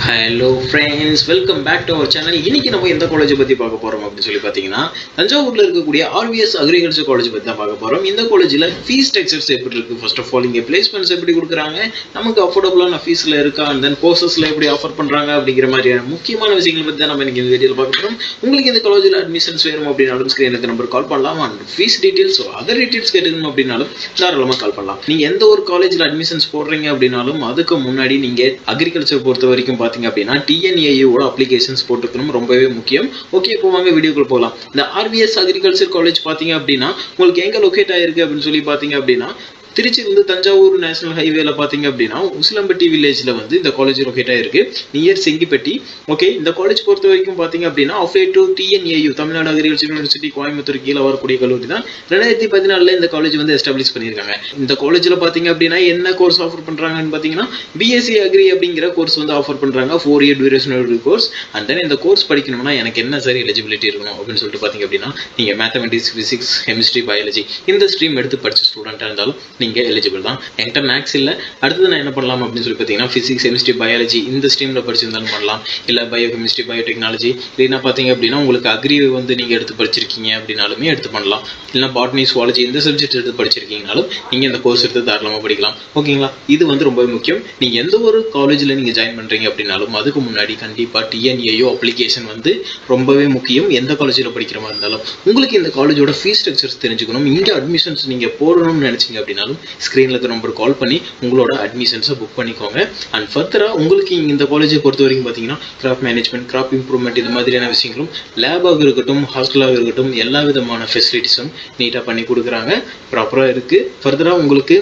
Hello friends, welcome back to our channel. இன்னைக்கு நம்ம எந்த காலேஜ் பத்தி பார்க்க போறோம் அப்படினு சொல்லி பாத்தீங்கன்னா தஞ்சாவூர்ல இருக்கக்கூடிய RVS அக்ரிகல்ச்சர் காலேஜ் பத்தி தான் பார்க்க போறோம். இந்த காலேஜ்ல ஃபீஸ் ஸ்ட்ரக்சர்ஸ் எப்படி இருக்கு, ஃபர்ஸ்ட் ஆஃப் ஆல் இங்க பிளேஸ்மென்ட்ஸ் எப்படி கொடுக்கறாங்க, நமக்கு அஃபோர்டபிளான ஃபீஸ்ல இருக்கா, and then கோர்சஸ்ல எப்படி ஆஃபர் பண்றாங்க அப்படிங்கிற மாதிரியான முக்கியமான விஷயங்களை பத்தி தான் நம்ம இன்னைக்கு இந்த வீடியோல பார்க்க போறோம். உங்களுக்கு இந்த காலேஜ்ல அட்மிஷன்ஸ் வேணும் அப்படினாலும் ஸ்கிரீன்ல நம்பர் கால் பண்ணலாம். and fees details other details கேட்கணும் அப்படினாலும் தாராளமா கால் பண்ணலாம். நீங்க எந்த ஒரு காலேஜ்ல அட்மிஷன்ஸ் போடுறீங்க அப்படினாலும் அதுக்கு முன்னாடி நீங்க அக்ரிகல்ச்சர் பொறுத்த வரைக்கும் பாத்தீங்க அப்படினா TNAU ஓட அப்ளிகேஷன்ஸ் போட்டுக்கணும், ரொம்பவே முக்கியம். ஓகே, இப்போ வாங்க வீடியோக்குள்ள போலாம். இந்த RVS அக்ரிகல்ச்சர் காலேஜ் பாத்தீங்க அப்படினா உங்களுக்கு எங்க லொகேட் ஆயிருக்கு அப்படினு சொல்லி பாத்தீங்க அப்படினா திருச்சியிலிருந்து தஞ்சாவூர் நேஷனல் ஹைவேல பாத்தீங்க அப்படின்னா உசிலம்பட்டி வில்லேஜ்ல வந்து இந்த காலேஜ் லொகேட் ஆயிருக்கு, நியர் செங்கிப்பட்டி. ஓகே, இந்த காலேஜ் பொறுத்த வரைக்கும் பாத்தீங்க அப்படின்னா affiliate to TNAU Tamil Nadu agriculture university Coimbatore கீழே வரக்கூடிய கல்லூரி தான். 2014 இந்த காலேஜ் வந்து எஸ்டாப்ளிஷ் பண்ணியிருக்காங்க. இந்த காலேஜ்ல பாத்தீங்க அப்படின்னா என்ன கோர்ஸ் ஆஃபர் பண்றாங்கன்னு பாத்தீங்கன்னா BSc அக்ரி அப்படிங்கிற கோர்ஸ் வந்து ஆஃபர் பண்றாங்க. 4 year duration course. And then இந்த கோர்ஸ் படிக்கணும்னா எனக்கு என்ன சரி எலிஜிபிலிட்டி இருக்கணும் அப்படின்னு சொல்லிட்டு பாத்தீங்க அப்படின்னா நீங்க மேத்தமெட்டிக்ஸ், பிசிக்ஸ், கெமிஸ்ட்ரி, பயாலஜி இந்த ஸ்ட்ரீம் எடுத்து படிச்ச ஸ்டூடெண்டா இருந்தாலும் நீங்க எலிஜிபிள் தான். என்கிட்ட மேக்ஸ் இல்ல, அடுத்தது நான் என்ன பண்ணலாம் அப்படின்னு சொல்லி பார்த்தீங்கன்னா பிசிக்ஸ், கெமிஸ்ட்ரி, பயாலஜி இந்த ஸ்ட்ரீம்ல படிச்சிருந்தாலும் பண்ணலாம். இல்ல பயோ கெமிஸ்ட்ரி, பயோடெக்னாலஜி இல்லைன்னா பாத்தீங்க அப்படின்னா உங்களுக்கு அக்ரி வந்து நீங்க எடுத்து படிச்சிருக்கீங்க அப்படின்னாலுமே எடுத்து பண்ணலாம். இல்லைன்னா பாட்னி, சுவாலஜி இந்த சப்ஜெக்ட் எடுத்து படிச்சிருக்கீங்கனாலும் நீங்க இந்த கோர்ஸ் எடுத்து தாராளமா படிக்கலாம். ஓகேங்களா, இது வந்து ரொம்ப முக்கியம். நீங்க எந்த ஒரு காலேஜ்ல நீங்க ஜாயின் பண்றீங்க அப்படின்னாலும் அதுக்கு முன்னாடி கண்டிப்பா TNAU அப்ளிகேஷன் வந்து ரொம்பவே முக்கியம். எந்த காலேஜ்ல படிக்கிற மாதிரி இருந்தாலும் உங்களுக்கு இந்த காலேஜோட ஃபீஸ் ஸ்ட்ரக்சர்ஸ் தெரிஞ்சுக்கணும். இங்க அட்மிஷன்ஸ் நீங்க போடணும்னு நினைச்சீங்க அப்படின்னாலும் ஸ்கிரீன்ல இருக்க நம்பர் கால் பண்ணி உங்களோட அட்மிஷன்ஸை புக் பண்ணிக்கோங்க. அண்ட் ஃபர்தரா உங்களுக்கு இந்த காலேஜை பொறுத்த வரைக்கும் பார்த்தீங்கன்னா கிராப் மேனேஜ்மெண்ட், கிராப் இம்ப்ரூவ்மெண்ட் இது மாதிரியான விஷயங்களும் லேபாக இருக்கட்டும், ஹாஸ்டலாக இருக்கட்டும் எல்லா விதமான ஃபெசிலிட்டிஸும் நீட்டாக பண்ணி கொடுக்குறாங்க, ப்ராப்பராக இருக்கு. ஃபர்தரா உங்களுக்கு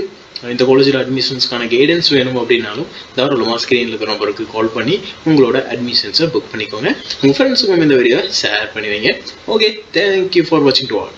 இந்த காலேஜில் அட்மிஷன்ஸ்க்கான கைடன்ஸ் வேணும் அப்படின்னாலும் தாராளமாக ஸ்கிரீனில் இருக்கிற நம்பருக்கு கால் பண்ணி உங்களோட அட்மிஷன்ஸை புக் பண்ணிக்கோங்க. உங்கள் ஃப்ரெண்ட்ஸுக்கும் இந்த வீடியோவை ஷேர் பண்ணுவீங்க. ஓகே, தேங்க்யூ ஃபார் வாட்சிங் டு ஆல்.